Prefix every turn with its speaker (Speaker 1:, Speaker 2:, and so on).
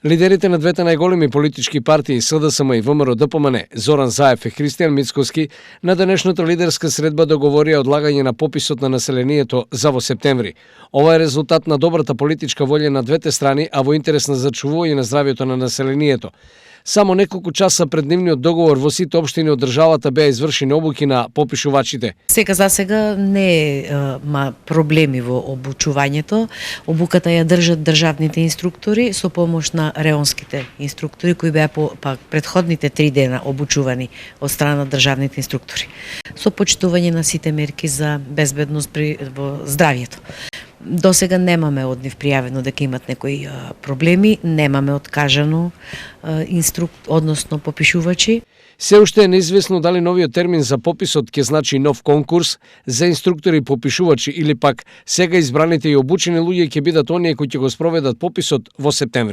Speaker 1: Лидерите на двете најголеми политички партии СДСМ и ВМРО-ДПМН, Зоран Заев и Христијан Мицкоски, на денешната лидерска средба договорија одлагање на пописот на населението за во септември. Ова е резултат на добрата политичка волја на двете страни, а во интерес на зачувување на здравјето на населението. Само неколку часа пред нивниот договор во сите општини од државата беа извршени обуки на попишувачите.
Speaker 2: За сега не ма проблеми во обучувањето. Обуката ја држат државните инструктори со помош на реонските инструктори кои беа по претходните 3 дена обучувани од страна на државните инструктори. Со почитување на сите мерки за безбедност во здравјето. До сега немаме од нив пријавено дека имат некои проблеми, немаме откажано односно попишувачи.
Speaker 1: Се уште е неизвестно дали новиот термин за пописот ќе значи нов конкурс за инструктори и попишувачи или пак сега избраните и обучени луѓе ќе бидат оние кои ќе го спроведат пописот во септември.